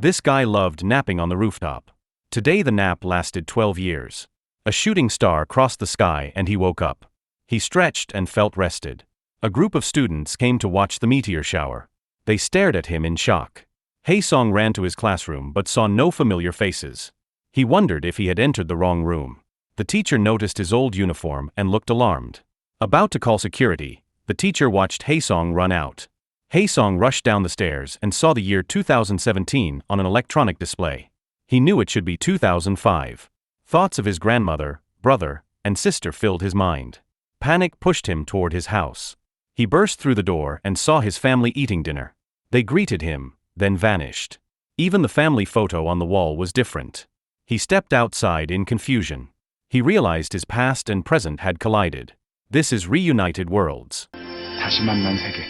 This guy loved napping on the rooftop. Today the nap lasted 12 years. A shooting star crossed the sky and he woke up. He stretched and felt rested. A group of students came to watch the meteor shower. They stared at him in shock. Haesong ran to his classroom but saw no familiar faces. He wondered if he had entered the wrong room. The teacher noticed his old uniform and looked alarmed. About to call security, the teacher watched Haesong run out. Haesong rushed down the stairs and saw the year 2017 on an electronic display. He knew it should be 2005. Thoughts of his grandmother, brother, and sister filled his mind. Panic pushed him toward his house. He burst through the door and saw his family eating dinner. They greeted him, then vanished. Even the family photo on the wall was different. He stepped outside in confusion. He realized his past and present had collided. This is reunited worlds. 다시 만난 세계.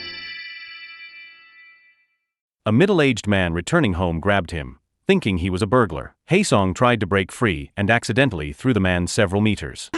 A middle-aged man returning home grabbed him, thinking he was a burglar. Haesong tried to break free and accidentally threw the man several meters.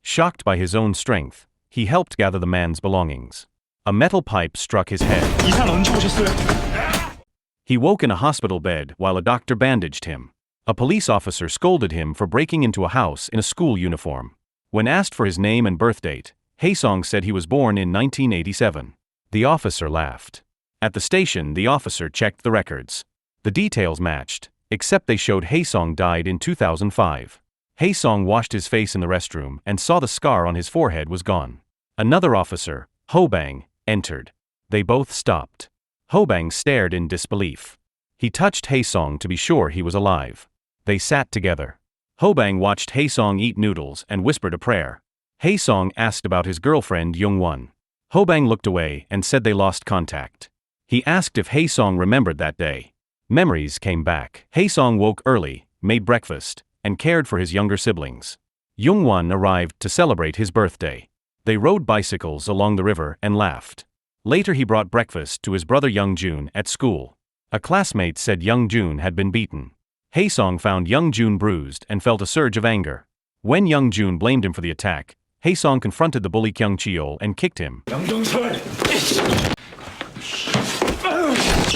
Shocked by his own strength, he helped gather the man's belongings. A metal pipe struck his head. 이산 언제 오셨어요? He woke in a hospital bed while a doctor bandaged him. A police officer scolded him for breaking into a house in a school uniform. When asked for his name and birth date, Haesong said he was born in 1987. The officer laughed. At the station, the officer checked the records. The details matched, except they showed Haesong died in 2005. Haesong washed his face in the restroom and saw the scar on his forehead was gone. Another officer, Hobang, entered. They both stopped. Hobang stared in disbelief. He touched Haesong to be sure he was alive. They sat together. Hobang watched Haesong eat noodles and whispered a prayer. Haesong asked about his girlfriend Yong Wan. Hobang looked away and said they lost contact. He asked if Haesong remembered that day. Memories came back. Haesong woke early, made breakfast, and cared for his younger siblings. Yong Wan arrived to celebrate his birthday. They rode bicycles along the river and laughed. Later he brought breakfast to his brother Young Jun at school. A classmate said Young Jun had been beaten. Haesong found Young Jun bruised and felt a surge of anger. When Young Jun blamed him for the attack, Haesong confronted the bully Kyung Cheol and kicked him. 양정철!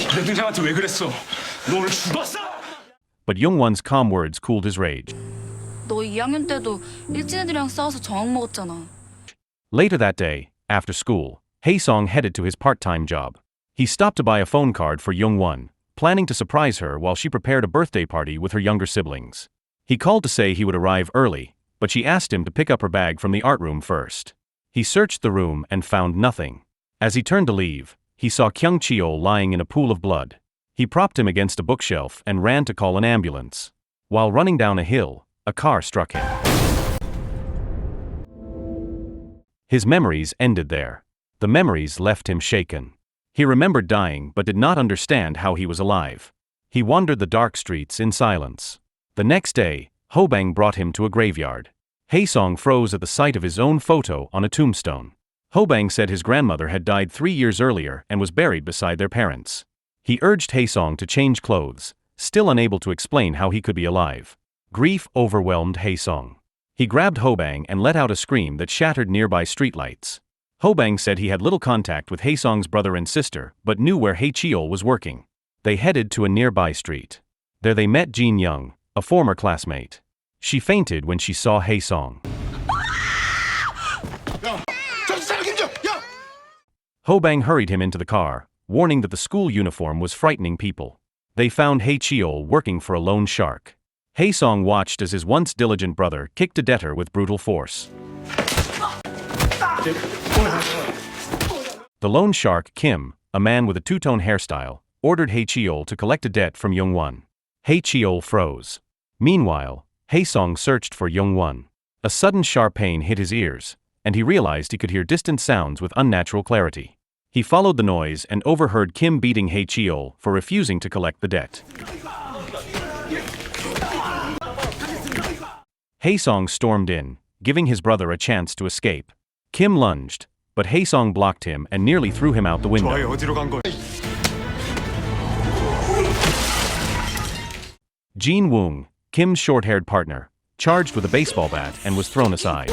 내 동생한테 왜 그랬어? 너 오늘 죽었어! But Yongwan's calm words cooled his rage. 너 2학년 때도 일진 애들이랑 싸워서 저항 먹었잖아. Later that day, after school, Haesong headed to his part-time job. He stopped to buy a phone card for Yong Wan, planning to surprise her while she prepared a birthday party with her younger siblings. He called to say he would arrive early, but she asked him to pick up her bag from the art room first. He searched the room and found nothing. As he turned to leave, he saw Kyung Cheol lying in a pool of blood. He propped him against a bookshelf and ran to call an ambulance. While running down a hill, a car struck him. His memories ended there. The memories left him shaken. He remembered dying but did not understand how he was alive. He wandered the dark streets in silence. The next day, Hobang brought him to a graveyard. Haesong froze at the sight of his own photo on a tombstone. Hobang said his grandmother had died 3 years earlier and was buried beside their parents. He urged Haesong to change clothes, still unable to explain how he could be alive. Grief overwhelmed Haesong. He grabbed Hobang and let out a scream that shattered nearby streetlights. Hobang said he had little contact with Haesong's brother and sister but knew where Haecheol was working. They headed to a nearby street. There they met Jin Young, a former classmate. She fainted when she saw Haesong. Hobang hurried him into the car, warning that the school uniform was frightening people. They found Haecheol working for a loan shark. Haesong watched as his once diligent brother kicked a debtor with brutal force. The loan shark, Kim, a man with a two-tone hairstyle, ordered Haecheol to collect a debt from Yong Wan. Haecheol froze. Meanwhile, Haesong searched for Yong Wan. A sudden sharp pain hit his ears, and he realized he could hear distant sounds with unnatural clarity. He followed the noise and overheard Kim beating Haecheol for refusing to collect the debt. Haesong stormed in, giving his brother a chance to escape. Kim lunged, but Haesong blocked him and nearly threw him out the window. Jin Woong, Kim's short-haired partner, charged with a baseball bat and was thrown aside.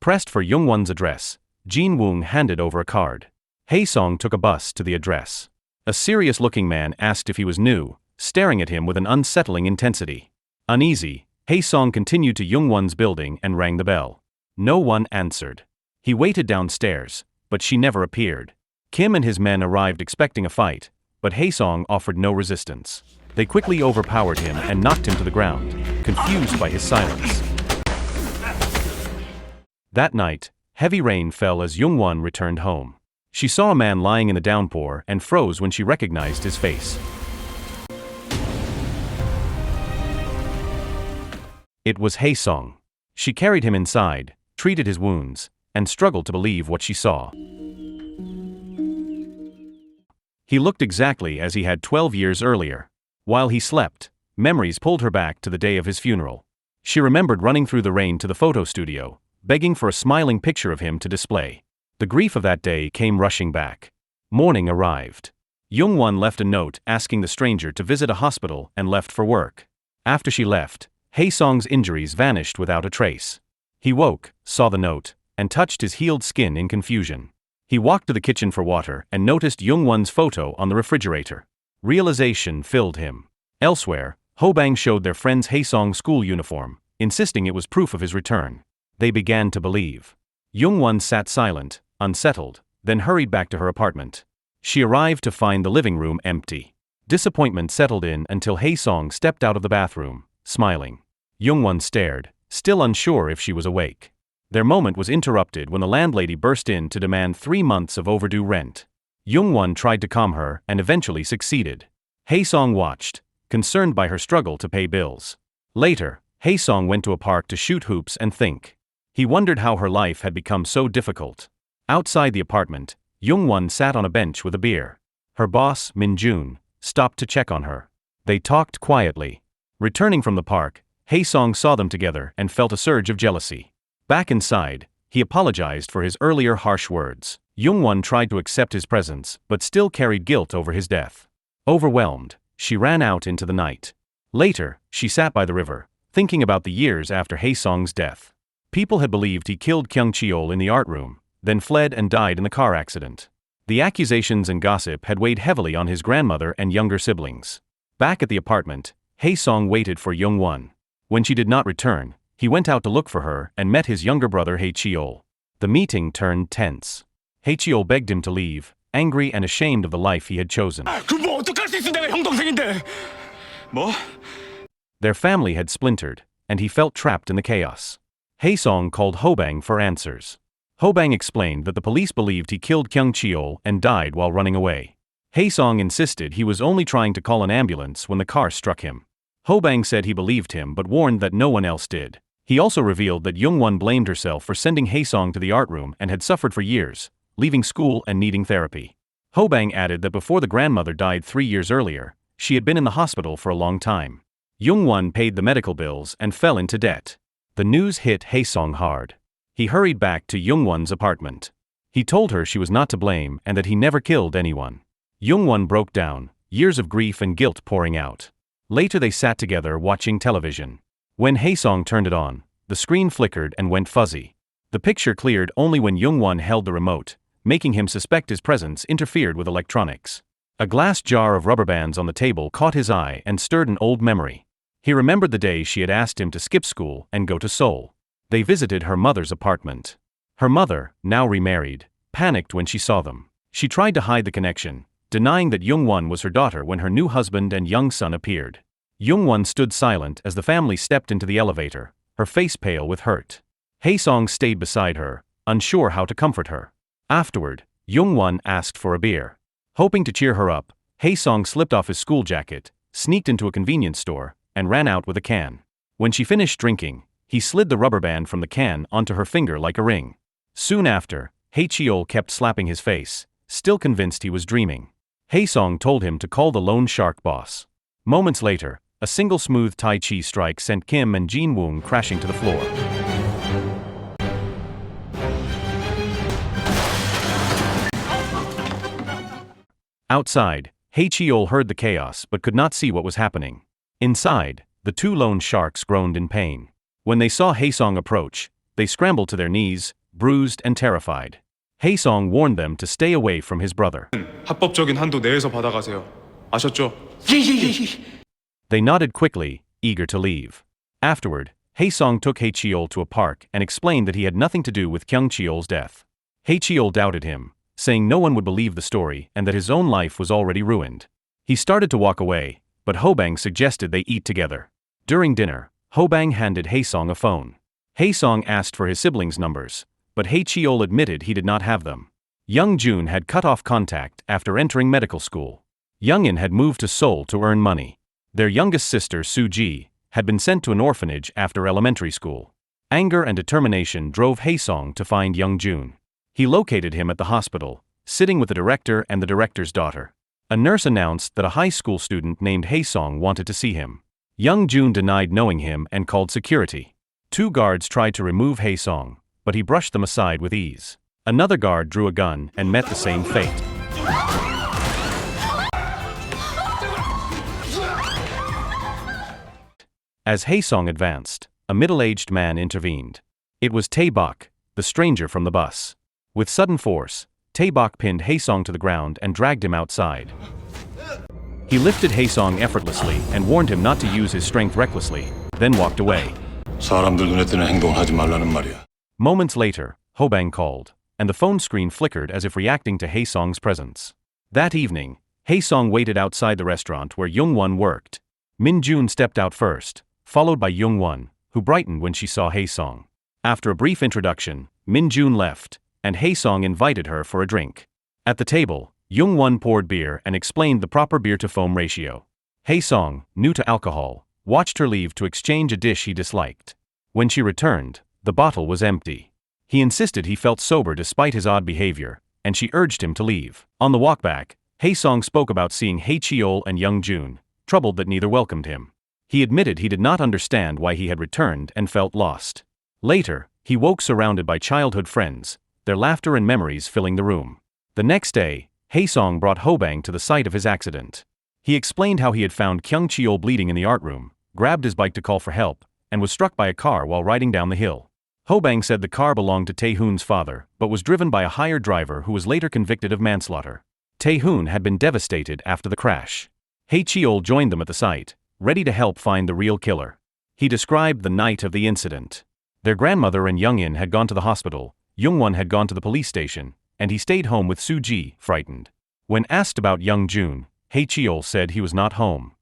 Pressed for Yongwan's address, Jin-woong handed over a card. Hae-song took a bus to the address. A serious-looking man asked if he was new, staring at him with an unsettling intensity. Uneasy, Hae-song continued to Yong Wan's building and rang the bell. No one answered. He waited downstairs, but she never appeared. Kim and his men arrived expecting a fight, but Hae-song offered no resistance. They quickly overpowered him and knocked him to the ground, confused by his silence. That night, heavy rain fell as Yong Wan returned home. She saw a man lying in the downpour and froze when she recognized his face. It was Hae-song. She carried him inside, treated his wounds, and struggled to believe what she saw. He looked exactly as he had 12 years earlier. While he slept, memories pulled her back to the day of his funeral. She remembered running through the rain to the photo studio, begging for a smiling picture of him to display. The grief of that day came rushing back. Morning arrived. Yong Wan left a note asking the stranger to visit a hospital and left for work. After she left, Hae-song's injuries vanished without a trace. He woke, saw the note, and touched his healed skin in confusion. He walked to the kitchen for water and noticed Yong Wan's photo on the refrigerator. Realization filled him. Elsewhere, Hobang showed their friend's Hae-song school uniform, insisting it was proof of his return. They began to believe. Yong Wan sat silent, unsettled, then hurried back to her apartment. She arrived to find the living room empty. Disappointment settled in until Hae-song stepped out of the bathroom, smiling. Yong Wan stared, still unsure if she was awake. Their moment was interrupted when the landlady burst in to demand 3 months of overdue rent. Yong Wan tried to calm her and eventually succeeded. Hae-song watched, concerned by her struggle to pay bills. Later, Hae-song went to a park to shoot hoops and think. He wondered how her life had become so difficult. Outside the apartment, Yong Wan sat on a bench with a beer. Her boss, Min-jun, stopped to check on her. They talked quietly. Returning from the park, Hae-song saw them together and felt a surge of jealousy. Back inside, he apologized for his earlier harsh words. Yong Wan tried to accept his presence, but still carried guilt over his death. Overwhelmed, she ran out into the night. Later, she sat by the river, thinking about the years after Hae-song's death. People had believed he killed Kyung Cheol in the art room, then fled and died in the car accident. The accusations and gossip had weighed heavily on his grandmother and younger siblings. Back at the apartment, Hae-song waited for Yong Wan. When she did not return, he went out to look for her and met his younger brother Hae-cheol. The meeting turned tense. Hae-cheol begged him to leave, angry and ashamed of the life he had chosen. 뭐 어떡할 수 있어 내가 형 동생인데. 뭐? Their family had splintered, and he felt trapped in the chaos. Hae-song called Hobang for answers. Hobang explained that the police believed he killed Kyung Cheol and died while running away. Hae-song insisted he was only trying to call an ambulance when the car struck him. Hobang said he believed him but warned that no one else did. He also revealed that Yong Wan blamed herself for sending Hae-song to the art room and had suffered for years, leaving school and needing therapy. Hobang added that before the grandmother died 3 years earlier, she had been in the hospital for a long time. Yong Wan paid the medical bills and fell into debt. The news hit Hae-song hard. He hurried back to Yong Wan's apartment. He told her she was not to blame and that he never killed anyone. Yong Wan broke down, years of grief and guilt pouring out. Later they sat together watching television. When Hae-song turned it on, the screen flickered and went fuzzy. The picture cleared only when Yong Wan held the remote, making him suspect his presence interfered with electronics. A glass jar of rubber bands on the table caught his eye and stirred an old memory. He remembered the day she had asked him to skip school and go to Seoul. They visited her mother's apartment. Her mother, now remarried, panicked when she saw them. She tried to hide the connection, denying that Yong Wan was her daughter when her new husband and young son appeared. Yong Wan stood silent as the family stepped into the elevator, her face pale with hurt. Hae-song stayed beside her, unsure how to comfort her. Afterward, Yong Wan asked for a beer. Hoping to cheer her up, Hae-song slipped off his school jacket, sneaked into a convenience store, and ran out with a can. When she finished drinking, he slid the rubber band from the can onto her finger like a ring. Soon after, Hae-cheol kept slapping his face, still convinced he was dreaming. Hae-song told him to call the loan shark boss. Moments later, a single smooth Tai Chi strike sent Kim and Jin-woong crashing to the floor. Outside, Hae-cheol heard the chaos but could not see what was happening. Inside, the 2 loan sharks groaned in pain. When they saw Hae-song approach, they scrambled to their knees, bruised and terrified. Haesong warned them to stay away from his brother. 합법적인 한도 내에서 받아가세요. 아셨죠? They nodded quickly, eager to leave. Afterward, Haesong took Haecheol to a park and explained that he had nothing to do with Kyung-cheol's death. Haecheol doubted him, saying no one would believe the story and that his own life was already ruined. He started to walk away, but Hobang suggested they eat together. During dinner, Hobang handed Haesong a phone. Haesong asked for his siblings' numbers, but Haecheol admitted he did not have them. Young-jun had cut off contact after entering medical school. Young-in had moved to Seoul to earn money. Their youngest sister, Soo-ji, had been sent to an orphanage after elementary school. Anger and determination drove Haesong to find Young-jun. He located him at the hospital, sitting with the director and the director's daughter. A nurse announced that a high school student named Haesong wanted to see him. Young-jun denied knowing him and called security. 2 guards tried to remove Haesong, but he brushed them aside with ease. Another guard drew a gun and met the same fate. As Haesong advanced, a middle-aged man intervened. It was Tae-bok, the stranger from the bus. With sudden force, Tae-bok pinned Haesong to the ground and dragged him outside. He lifted Haesong effortlessly and warned him not to use his strength recklessly, then walked away. 사람들 눈에 띄는 행동을 하지 말라는 말이야. Moments later, Hobang called, and the phone screen flickered as if reacting to Haesong's presence. That evening, Haesong waited outside the restaurant where Yong Wan worked. Min-jun stepped out first, followed by Yong Wan, who brightened when she saw Haesong. After a brief introduction, Min-jun left, and Haesong invited her for a drink. At the table, Yong Wan poured beer and explained the proper beer-to-foam ratio. Haesong, new to alcohol, watched her leave to exchange a dish he disliked. When she returned, the bottle was empty. He insisted he felt sober despite his odd behavior, and she urged him to leave. On the walk back, Haesong spoke about seeing Haecheol and Young-jun, troubled that neither welcomed him. He admitted he did not understand why he had returned and felt lost. Later, he woke surrounded by childhood friends, their laughter and memories filling the room. The next day, Haesong brought Hobang to the site of his accident. He explained how he had found Kyung-cheol bleeding in the art room, grabbed his bike to call for help, and was struck by a car while riding down the hill. Hobang said the car belonged to Tae-hoon's father, but was driven by a hired driver who was later convicted of manslaughter. Tae-hoon had been devastated after the crash. Haecheol joined them at the site, ready to help find the real killer. He described the night of the incident. Their grandmother and Young-in had gone to the hospital, Yong-wan had gone to the police station, and he stayed home with Soo-ji, frightened. When asked about Young-jun, Haecheol said he was not home.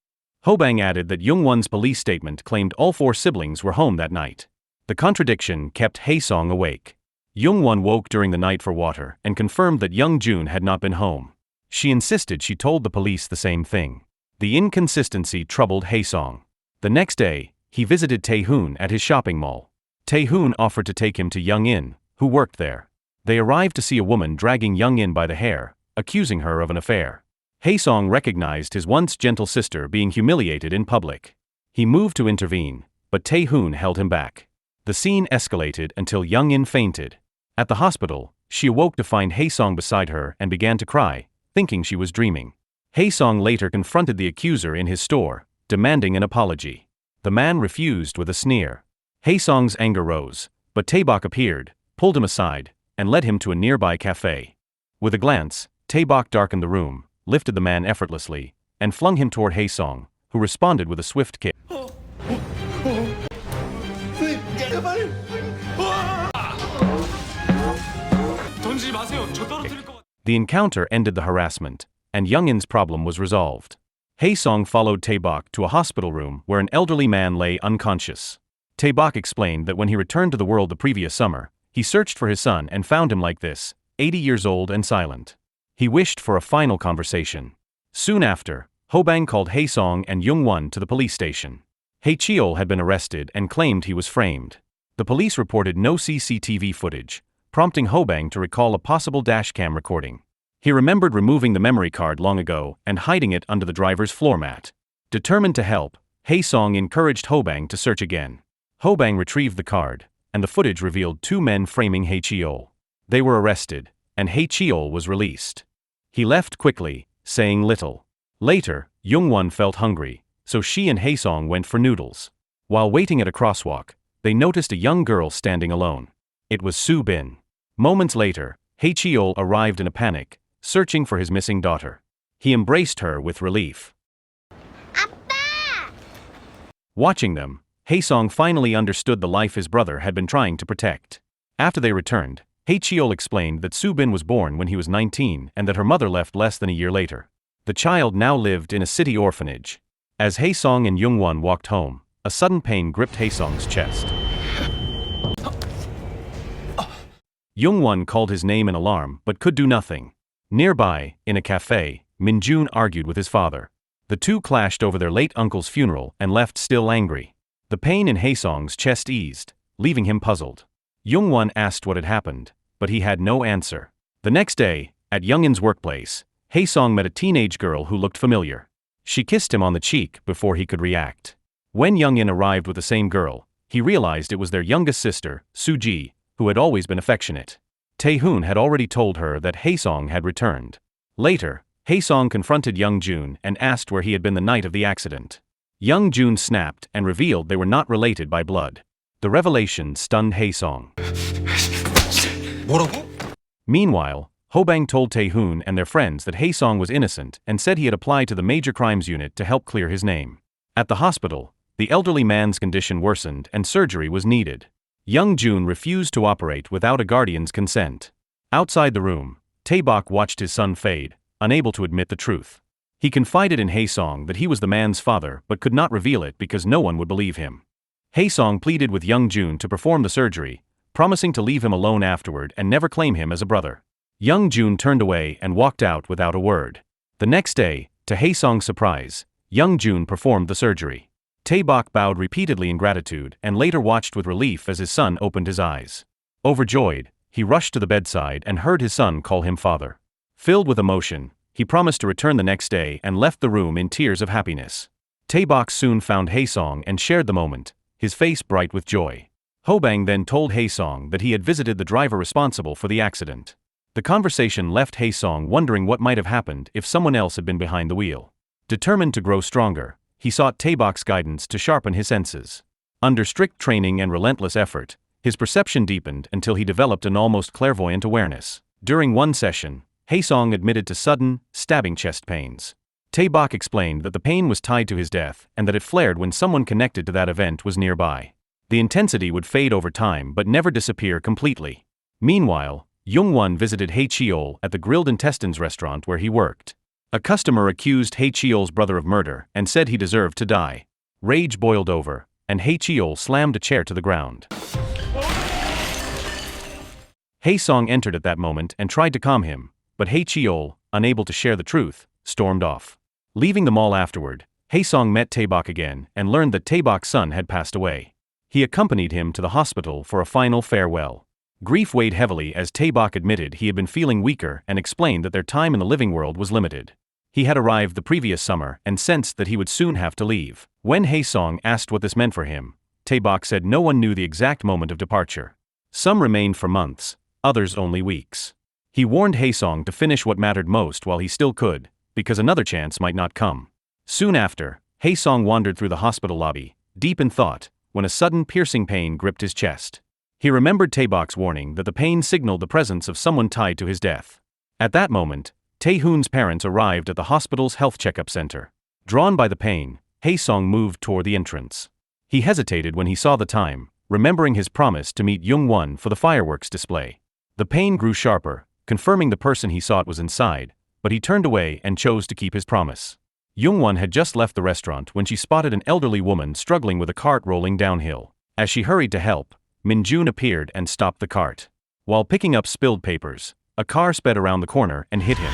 Hobang added that Yong-wan's police statement claimed all 4 siblings were home that night. The contradiction kept Haesong awake. Yong-wan woke during the night for water and confirmed that Young-jun had not been home. She insisted she told the police the same thing. The inconsistency troubled Haesong. The next day, he visited Tae-hoon at his shopping mall. Tae-hoon offered to take him to Young-in, who worked there. They arrived to see a woman dragging Young-in by the hair, accusing her of an affair. Haesong recognized his once gentle sister being humiliated in public. He moved to intervene, but Tae-hoon held him back. The scene escalated until Young-in fainted. At the hospital, she awoke to find Haesong beside her and began to cry, thinking she was dreaming. Haesong later confronted the accuser in his store, demanding an apology. The man refused with a sneer. Haesong's anger rose, but Tae-bok appeared, pulled him aside, and led him to a nearby cafe. With a glance, Tae-bok darkened the room, lifted the man effortlessly, and flung him toward Haesong, who responded with a swift kick. The encounter ended the harassment, and Young-in's problem was resolved. Haesong followed Tae-bok to a hospital room where an elderly man lay unconscious. Tae-bok explained that when he returned to the world the previous summer, he searched for his son and found him like this, 80 years old and silent. He wished for a final conversation. Soon after, Hobang called Haesong and Yong Wan to the police station. Haecheol had been arrested and claimed he was framed. The police reported no CCTV footage, prompting Hobang to recall a possible dashcam recording. He remembered removing the memory card long ago and hiding it under the driver's floor mat. Determined to help, Haesong encouraged Hobang to search again. Hobang retrieved the card, and the footage revealed 2 men framing Haecheol. They were arrested, and Haecheol was released. He left quickly, saying little. Later, Yong Wan felt hungry, so she and Haesong went for noodles. While waiting at a crosswalk, they noticed a young girl standing alone. It was Soo Bin. Moments later, Hae-cheol arrived in a panic, searching for his missing daughter. He embraced her with relief. Watching them, Hae-song finally understood the life his brother had been trying to protect. After they returned, Hae-cheol explained that Soo-bin was born when he was 19 and that her mother left less than a year later. The child now lived in a city orphanage. As Hae-song and Yong Wan walked home, a sudden pain gripped Hae-song's chest. Yong Wan called his name in alarm but could do nothing. Nearby, in a cafe, Min-joon argued with his father. The two clashed over their late uncle's funeral and left still angry. The pain in Hae-song's chest eased, leaving him puzzled. Yong Wan asked what had happened, but he had no answer. The next day, at Young-in's workplace, Hae-song met a teenage girl who looked familiar. She kissed him on the cheek before he could react. When Young-in arrived with the same girl, he realized it was their youngest sister, Soo-ji, who had always been affectionate. Tae-hoon had already told her that Hae-song had returned. Later, Hae-song confronted Young-joon and asked where he had been the night of the accident. Young-joon snapped and revealed they were not related by blood. The revelation stunned Hae-song. Meanwhile, Ho-bang told Tae-hoon and their friends that Hae-song was innocent and said he had applied to the Major Crimes Unit to help clear his name. At the hospital, the elderly man's condition worsened and surgery was needed. Young-joon refused to operate without a guardian's consent. Outside the room, Tae-bok watched his son fade, unable to admit the truth. He confided in Hae-song that he was the man's father but could not reveal it because no one would believe him. Hae-song pleaded with Young-joon to perform the surgery, promising to leave him alone afterward and never claim him as a brother. Young-joon turned away and walked out without a word. The next day, to Hae-song's surprise, Young-joon performed the surgery. Tae-bok bowed repeatedly in gratitude and later watched with relief as his son opened his eyes. Overjoyed, he rushed to the bedside and heard his son call him father. Filled with emotion, he promised to return the next day and left the room in tears of happiness. Tae-bok soon found Hae-song and shared the moment, his face bright with joy. Ho-bang then told Hae-song that he had visited the driver responsible for the accident. The conversation left Hae-song wondering what might have happened if someone else had been behind the wheel. Determined to grow stronger, he sought Tae-bok's guidance to sharpen his senses. Under strict training and relentless effort, his perception deepened until he developed an almost clairvoyant awareness. During one session, Hae-song admitted to sudden, stabbing chest pains. Tae-bok explained that the pain was tied to his death and that it flared when someone connected to that event was nearby. The intensity would fade over time but never disappear completely. Meanwhile, Yong Wan visited Hae-cheol at the grilled intestines restaurant where he worked. A customer accused Hae-cheol's brother of murder and said he deserved to die. Rage boiled over, and Hae-cheol slammed a chair to the ground. Hae-song entered at that moment and tried to calm him, but Hae-cheol, unable to share the truth, stormed off. Leaving the mall afterward, Hae-song met Tae-bok again and learned that Tae-bok's son had passed away. He accompanied him to the hospital for a final farewell. Grief weighed heavily as Tae-bok admitted he had been feeling weaker and explained that their time in the living world was limited. He had arrived the previous summer and sensed that he would soon have to leave. When Hae-song asked what this meant for him, Tae-bok said no one knew the exact moment of departure. Some remained for months, others only weeks. He warned Hae-song to finish what mattered most while he still could, because another chance might not come. Soon after, Hae-song wandered through the hospital lobby, deep in thought, when a sudden piercing pain gripped his chest. He remembered Tae-bok's warning that the pain signaled the presence of someone tied to his death. At that moment, Tae-hoon's parents arrived at the hospital's health checkup center. Drawn by the pain, Hae-song moved toward the entrance. He hesitated when he saw the time, remembering his promise to meet Yong Wan for the fireworks display. The pain grew sharper, confirming the person he sought was inside, but he turned away and chose to keep his promise. Yong Wan had just left the restaurant when she spotted an elderly woman struggling with a cart rolling downhill. As she hurried to help, Min-joon appeared and stopped the cart. While picking up spilled papers, a car sped around the corner and hit him.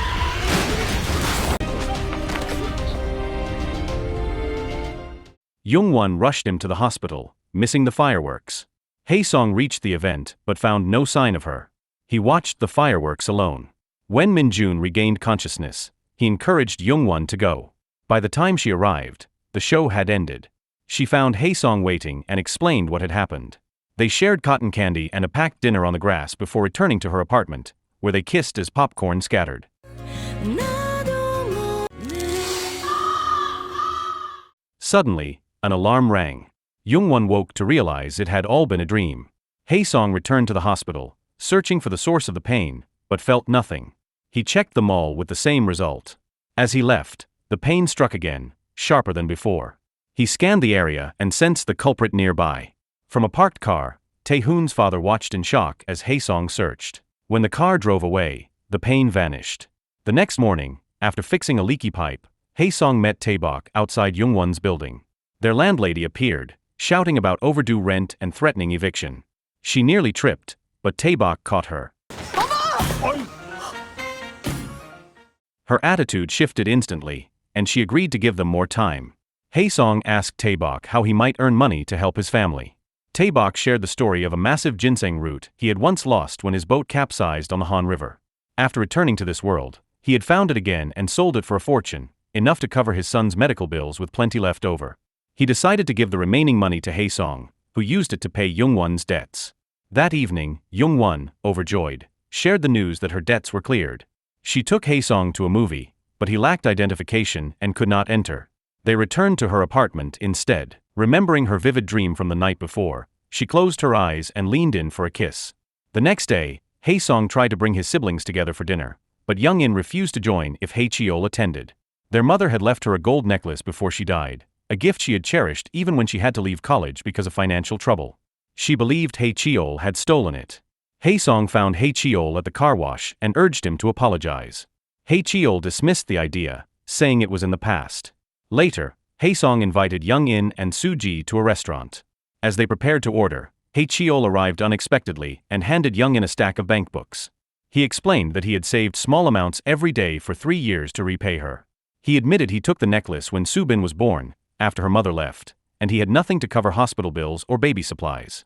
Yong Wan rushed him to the hospital, missing the fireworks. Hae-song reached the event but found no sign of her. He watched the fireworks alone. When Min-joon regained consciousness, he encouraged Yong Wan to go. By the time she arrived, the show had ended. She found Hae-song waiting and explained what had happened. They shared cotton candy and a packed dinner on the grass before returning to her apartment, where they kissed as popcorn scattered. Suddenly, an alarm rang. Yong Wan woke to realize it had all been a dream. Hae-song returned to the hospital, searching for the source of the pain, but felt nothing. He checked the mall with the same result. As he left, the pain struck again, sharper than before. He scanned the area and sensed the culprit nearby. From a parked car, Tae-hoon's father watched in shock as Hae-song searched. When the car drove away, the pain vanished. The next morning, after fixing a leaky pipe, Hae-song met Tae-bok outside Yong Wan's building. Their landlady appeared, shouting about overdue rent and threatening eviction. She nearly tripped, but Tae-bok caught her. Her attitude shifted instantly, and she agreed to give them more time. Hae-song asked Tae-bok how he might earn money to help his family. Tae-bok shared the story of a massive ginseng root he had once lost when his boat capsized on the Han River. After returning to this world, he had found it again and sold it for a fortune, enough to cover his son's medical bills with plenty left over. He decided to give the remaining money to Hae-song, who used it to pay Yong Wan's debts. That evening, Yong Wan, overjoyed, shared the news that her debts were cleared. She took Hae-song to a movie, but he lacked identification and could not enter. They returned to her apartment instead. Remembering her vivid dream from the night before, she closed her eyes and leaned in for a kiss. The next day, Hae-song tried to bring his siblings together for dinner, but Young-in refused to join if Hae-cheol attended. Their mother had left her a gold necklace before she died, a gift she had cherished even when she had to leave college because of financial trouble. She believed Hae-cheol had stolen it. Hae-song found Hae-cheol at the car wash and urged him to apologize. Hae-cheol dismissed the idea, saying it was in the past. Later, Hae-song invited Young-in and Soo-ji to a restaurant. As they prepared to order, Hae-cheol arrived unexpectedly and handed Young-in a stack of bank books. He explained that he had saved small amounts every day for 3 years to repay her. He admitted he took the necklace when Soo-bin was born, after her mother left, and he had nothing to cover hospital bills or baby supplies.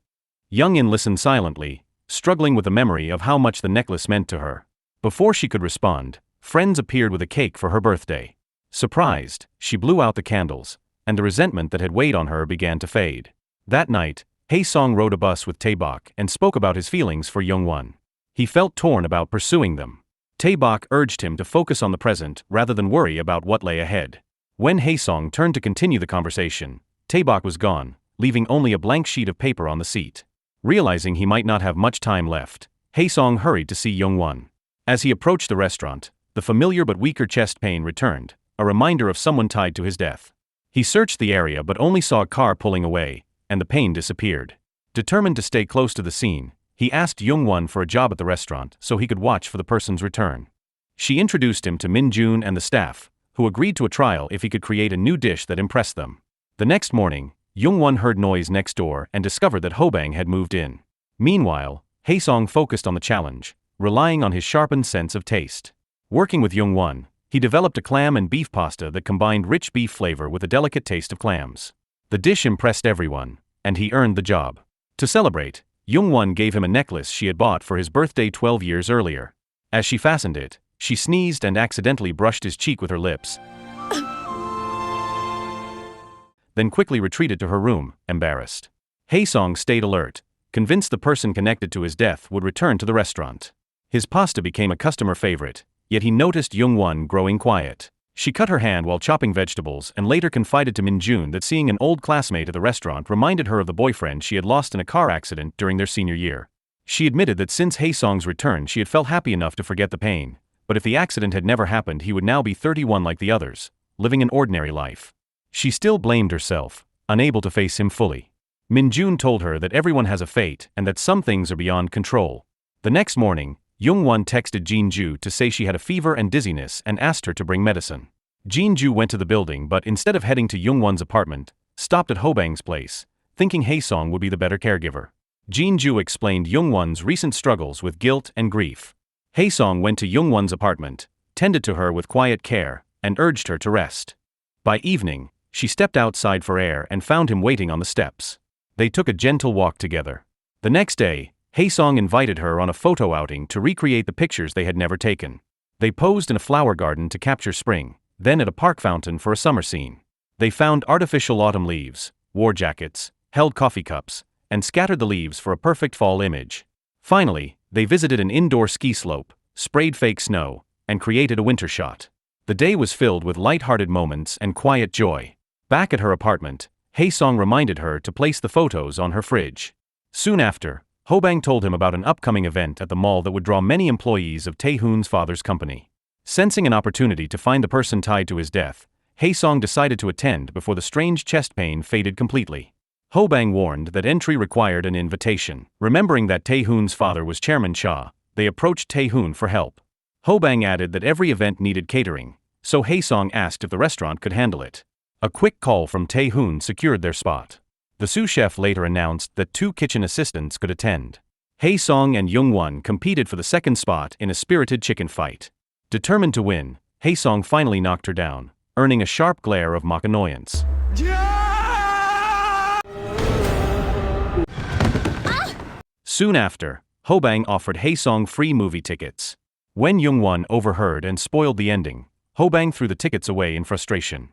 Young-in listened silently, struggling with the memory of how much the necklace meant to her. Before she could respond, friends appeared with a cake for her birthday. Surprised, she blew out the candles, and the resentment that had weighed on her began to fade. That night, Hae-song rode a bus with Tae-bok and spoke about his feelings for Yong Wan. He felt torn about pursuing them. Tae-bok urged him to focus on the present rather than worry about what lay ahead. When Hae-song turned to continue the conversation, Tae-bok was gone, leaving only a blank sheet of paper on the seat. Realizing he might not have much time left, Hae-song hurried to see Yong Wan. As he approached the restaurant, the familiar but weaker chest pain returned, a reminder of someone tied to his death. He searched the area but only saw a car pulling away, and the pain disappeared. Determined to stay close to the scene, he asked Yong Wan for a job at the restaurant so he could watch for the person's return. She introduced him to Min-jun and the staff, who agreed to a trial if he could create a new dish that impressed them. The next morning, Yong Wan heard noise next door and discovered that Hobang had moved in. Meanwhile, Hae-song focused on the challenge, relying on his sharpened sense of taste. Working with Yong Wan, he developed a clam and beef pasta that combined rich beef flavor with a delicate taste of clams. The dish impressed everyone, and he earned the job. To celebrate, Yong Wan gave him a necklace she had bought for his birthday 12 years earlier. As she fastened it, she sneezed and accidentally brushed his cheek with her lips, then quickly retreated to her room, embarrassed. Hae-song stayed alert, convinced the person connected to his death would return to the restaurant. His pasta became a customer favorite, yet he noticed Yong Wan growing quiet. She cut her hand while chopping vegetables and later confided to Min-jun that seeing an old classmate at the restaurant reminded her of the boyfriend she had lost in a car accident during their senior year. She admitted that since Hae-song's return she had felt happy enough to forget the pain, but if the accident had never happened he would now be 31 like the others, living an ordinary life. She still blamed herself, unable to face him fully. Min-jun told her that everyone has a fate and that some things are beyond control. The next morning, Yong Wan texted Jin-ju to say she had a fever and dizziness and asked her to bring medicine. Jin-ju went to the building but instead of heading to Yong Wan's apartment, stopped at Hobang's place, thinking Hae-song would be the better caregiver. Jin-ju explained Yong Wan's recent struggles with guilt and grief. Hae-song went to Yong Wan's apartment, tended to her with quiet care, and urged her to rest. By evening, she stepped outside for air and found him waiting on the steps. They took a gentle walk together. The next day, Hae-song invited her on a photo outing to recreate the pictures they had never taken. They posed in a flower garden to capture spring, then at a park fountain for a summer scene. They found artificial autumn leaves, wore jackets, held coffee cups, and scattered the leaves for a perfect fall image. Finally, they visited an indoor ski slope, sprayed fake snow, and created a winter shot. The day was filled with light-hearted moments and quiet joy. Back at her apartment, Hae-song reminded her to place the photos on her fridge. Soon after, Hobang told him about an upcoming event at the mall that would draw many employees of Tae-hoon's father's company. Sensing an opportunity to find the person tied to his death, Hae-song decided to attend before the strange chest pain faded completely. Hobang warned that entry required an invitation. Remembering that Tae-hoon's father was Chairman Cha, they approached Tae-hoon for help. Hobang added that every event needed catering, so Hae-song asked if the restaurant could handle it. A quick call from Tae-hoon secured their spot. The sous chef later announced that 2 kitchen assistants could attend. Hae-song and Yong Wan competed for the second spot in a spirited chicken fight. Determined to win, Hae-song finally knocked her down, earning a sharp glare of mock annoyance. Soon after, Hobang offered Hae-song free movie tickets. When Yong Wan overheard and spoiled the ending, Hobang threw the tickets away in frustration.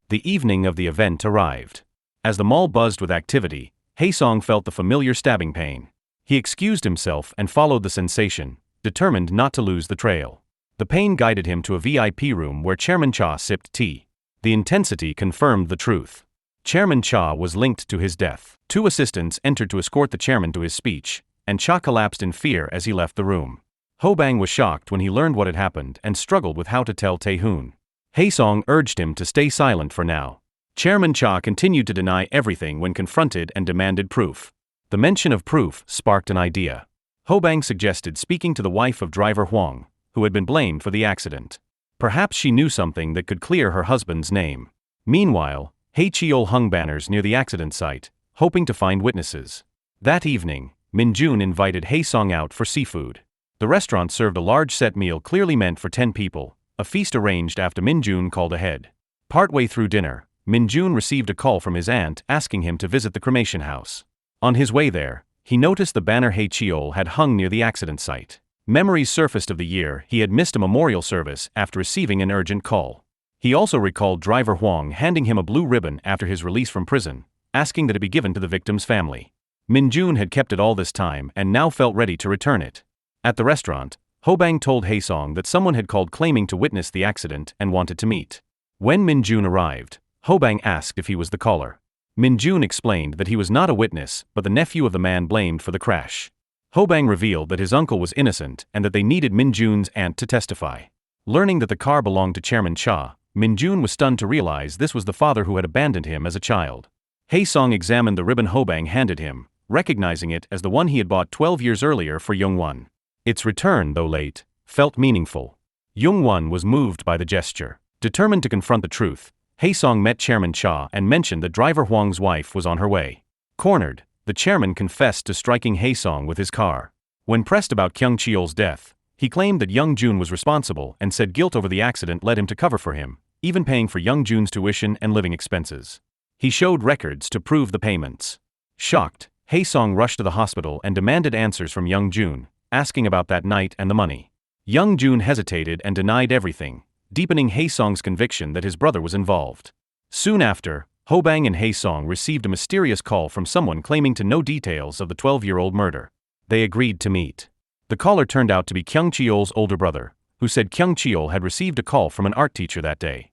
The evening of the event arrived. As the mall buzzed with activity, Hae-song felt the familiar stabbing pain. He excused himself and followed the sensation, determined not to lose the trail. The pain guided him to a VIP room where Chairman Cha sipped tea. The intensity confirmed the truth. Chairman Cha was linked to his death. 2 assistants entered to escort the chairman to his speech, and Cha collapsed in fear as he left the room. Hobang was shocked when he learned what had happened and struggled with how to tell Tae-hoon. Hae-song urged him to stay silent for now. Chairman Cha continued to deny everything when confronted and demanded proof. The mention of proof sparked an idea. Hobang suggested speaking to the wife of driver Hwang, who had been blamed for the accident. Perhaps she knew something that could clear her husband's name. Meanwhile, Hae-cheol hung banners near the accident site, hoping to find witnesses. That evening, Min-jun invited Hae-song out for seafood. The restaurant served a large set meal clearly meant for 10 people, a feast arranged after Min-jun called ahead. Partway through dinner, Min-jun received a call from his aunt asking him to visit the cremation house. On his way there, he noticed the banner Hae-cheol had hung near the accident site. Memories surfaced of the year he had missed a memorial service after receiving an urgent call. He also recalled driver Hwang handing him a blue ribbon after his release from prison, asking that it be given to the victim's family. Min-jun had kept it all this time and now felt ready to return it. At the restaurant, Hobang told Hae-song that someone had called claiming to witness the accident and wanted to meet. When Min-jun arrived, Hobang asked if he was the caller. Min-jun explained that he was not a witness but the nephew of the man blamed for the crash. Hobang revealed that his uncle was innocent and that they needed Min-jun's aunt to testify. Learning that the car belonged to Chairman Cha, Min-jun was stunned to realize this was the father who had abandoned him as a child. Hae-song examined the ribbon Hobang handed him, recognizing it as the one he had bought 12 years earlier for Yong Wan. Its return, though late, felt meaningful. Yong Wan was moved by the gesture. Determined to confront the truth, Hae-song met Chairman Cha and mentioned that driver Hwang's wife was on her way. Cornered, the chairman confessed to striking Hae-song with his car. When pressed about Kyung-cheol's death, he claimed that Young-jun was responsible and said guilt over the accident led him to cover for him, even paying for Young-jun's tuition and living expenses. He showed records to prove the payments. Shocked, Hae-song rushed to the hospital and demanded answers from Young-jun, asking about that night and the money. Young-jun hesitated and denied everything, deepening Hae-song's conviction that his brother was involved. Soon after, Hobang and Hae-song received a mysterious call from someone claiming to know details of the 12-year-old murder. They agreed to meet. The caller turned out to be Kyung-cheol's older brother, who said Kyung-cheol had received a call from an art teacher that day.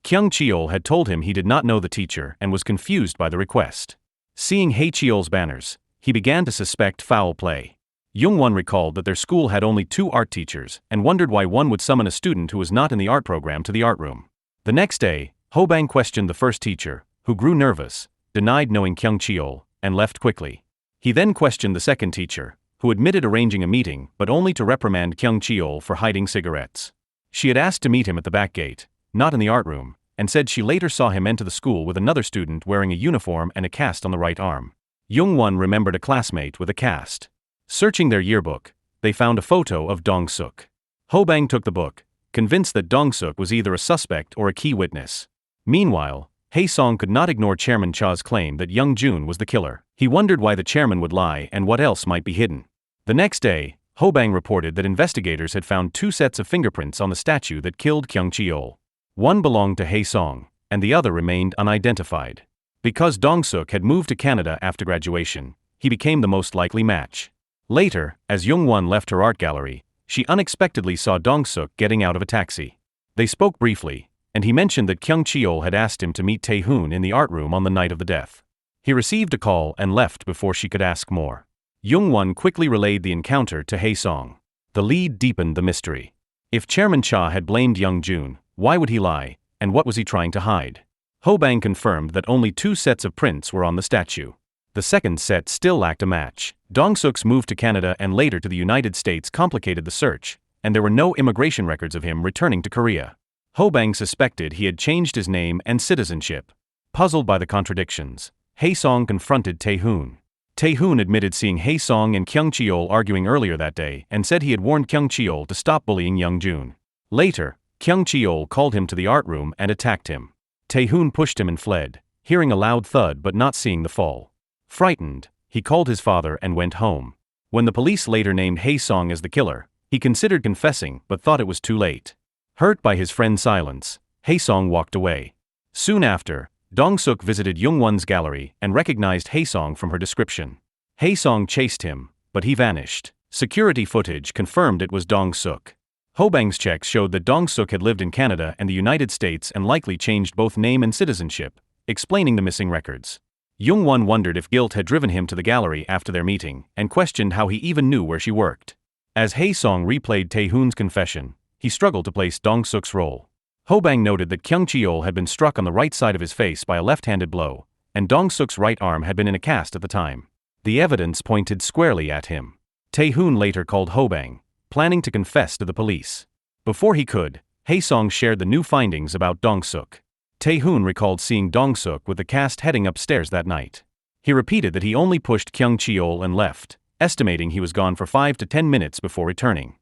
Kyung-cheol had told him he did not know the teacher and was confused by the request. Seeing Hae-cheol's banners, he began to suspect foul play. Yong Wan recalled that their school had only 2 art teachers and wondered why one would summon a student who was not in the art program to the art room. The next day, Hobang questioned the first teacher, who grew nervous, denied knowing Kyung-cheol, and left quickly. He then questioned the second teacher, who admitted arranging a meeting but only to reprimand Kyung-cheol for hiding cigarettes. She had asked to meet him at the back gate, not in the art room, and said she later saw him enter the school with another student wearing a uniform and a cast on the right arm. Yong Wan remembered a classmate with a cast. Searching their yearbook, they found a photo of Dong-suk. Hobang took the book, convinced that Dong-suk was either a suspect or a key witness. Meanwhile, Hae-song could not ignore Chairman Cha's claim that Young-jun was the killer. He wondered why the chairman would lie and what else might be hidden. The next day, Hobang reported that investigators had found 2 sets of fingerprints on the statue that killed Kyung-cheol. One belonged to Hae-song, and the other remained unidentified. Because Dong-suk had moved to Canada after graduation, he became the most likely match. Later, as Yong Wan left her art gallery, she unexpectedly saw Dong-suk getting out of a taxi. They spoke briefly, and he mentioned that Kyung-cheol had asked him to meet Tae-hoon in the art room on the night of the death. He received a call and left before she could ask more. Yong Wan quickly relayed the encounter to Hae-song. The lead deepened the mystery. If Chairman Cha had blamed Young Jun, why would he lie, and what was he trying to hide? Ho Bang confirmed that only 2 sets of prints were on the statue. The second set still lacked a match. Dong-suk's move to Canada and later to the United States complicated the search, and there were no immigration records of him returning to Korea. Ho Bang suspected he had changed his name and citizenship. Puzzled by the contradictions, Hae-song confronted Tae-hoon. Tae-hoon admitted seeing Hae-song and Kyung Cheol arguing earlier that day and said he had warned Kyung Cheol to stop bullying Young Jun. Later, Kyung Cheol called him to the art room and attacked him. Tae-hoon pushed him and fled, hearing a loud thud but not seeing the fall. Frightened, he called his father and went home. When the police later named Hae-song as the killer, he considered confessing but thought it was too late. Hurt by his friend's silence, Hae-song walked away. Soon after, Dong-suk visited Yong Wan's gallery and recognized Hae-song from her description. Hae-song chased him, but he vanished. Security footage confirmed it was Dong-suk. Ho Bang's checks showed that Dong-suk had lived in Canada and the United States and likely changed both name and citizenship, explaining the missing records. Yong Wan wondered if guilt had driven him to the gallery after their meeting and questioned how he even knew where she worked. As Hae-song replayed Tae-hoon's confession, he struggled to place Dong-suk's role. Ho Bang noted that Kyung Cheol had been struck on the right side of his face by a left-handed blow, and Dong-suk's right arm had been in a cast at the time. The evidence pointed squarely at him. Tae-hoon later called Ho Bang, planning to confess to the police. Before he could, Hae-song shared the new findings about Dong-suk. Tae-hoon recalled seeing Dong-suk with the cast heading upstairs that night. He repeated that he only pushed Kyung Cheol and left, estimating he was gone for 5 to 10 minutes before returning.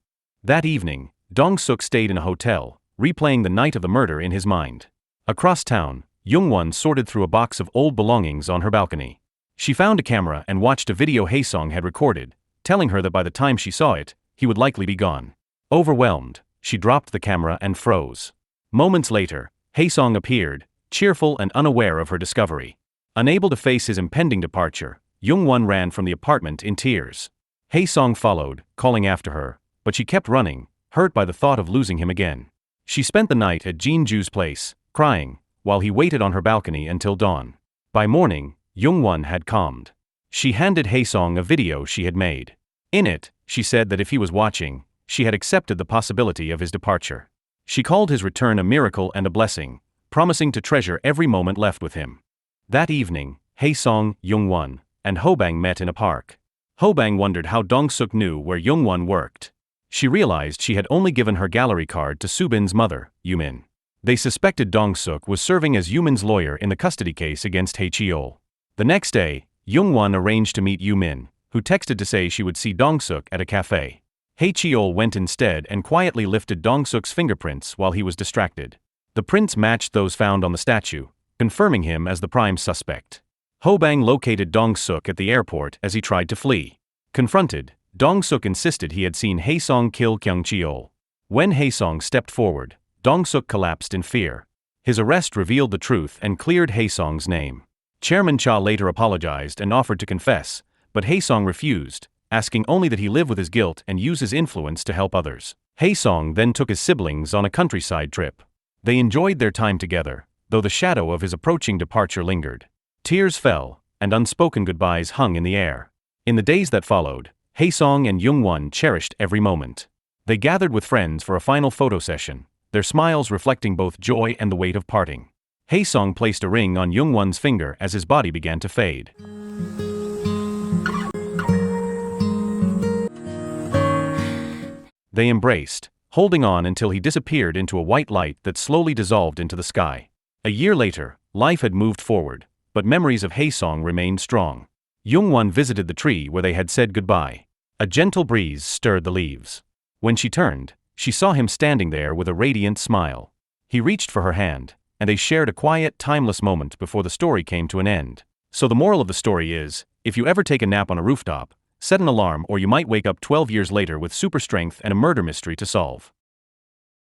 That evening, Dong-suk stayed in a hotel, replaying the night of the murder in his mind. Across town, Yong Wan sorted through a box of old belongings on her balcony. She found a camera and watched a video Hae-song had recorded, telling her that by the time she saw it, he would likely be gone. Overwhelmed, she dropped the camera and froze. Moments later, Hae-song appeared, cheerful and unaware of her discovery. Unable to face his impending departure, Yong Wan ran from the apartment in tears. Hae-song followed, calling after her, but she kept running, hurt by the thought of losing him again. She spent the night at Jin-ju's place, crying, while he waited on her balcony until dawn. By morning, Yong Wan had calmed. She handed Hae-song a video she had made. In it, she said that if he was watching, she had accepted the possibility of his departure. She called his return a miracle and a blessing, promising to treasure every moment left with him. That evening, Hae-song, Yong Wan, and Ho Bang met in a park. Ho Bang wondered how Dong-suk knew where Yong Wan worked. She realized she had only given her gallery card to Subin's mother, Yumin. They suspected Dong-suk was serving as Yumin's lawyer in the custody case against Hae Cheol. The next day, Yong Wan arranged to meet Yumin, who texted to say she would see Dong-suk at a cafe. Hae Cheol went instead and quietly lifted Dong-suk's fingerprints while he was distracted. The prints matched those found on the statue, confirming him as the prime suspect. Ho Bang located Dong-suk at the airport as he tried to flee. Confronted, Dong-suk insisted he had seen Hae-song kill Kyung Cheol. When Hae-song stepped forward, Dong-suk collapsed in fear. His arrest revealed the truth and cleared Hae-song's name. Chairman Cha later apologized and offered to confess, but Hae-song refused, asking only that he live with his guilt and use his influence to help others. Hae-song then took his siblings on a countryside trip. They enjoyed their time together, though the shadow of his approaching departure lingered. Tears fell, and unspoken goodbyes hung in the air. In the days that followed, Hae-song and Yong Wan cherished every moment. They gathered with friends for a final photo session, their smiles reflecting both joy and the weight of parting. Hae-song placed a ring on Yong Wan's finger as his body began to fade. They embraced, holding on until he disappeared into a white light that slowly dissolved into the sky. A year later, life had moved forward, but memories of Hae-song remained strong. Yong Wan visited the tree where they had said goodbye. A gentle breeze stirred the leaves. When she turned, she saw him standing there with a radiant smile. He reached for her hand, and they shared a quiet, timeless moment before the story came to an end. So the moral of the story is, if you ever take a nap on a rooftop, set an alarm or you might wake up 12 years later with super strength and a murder mystery to solve.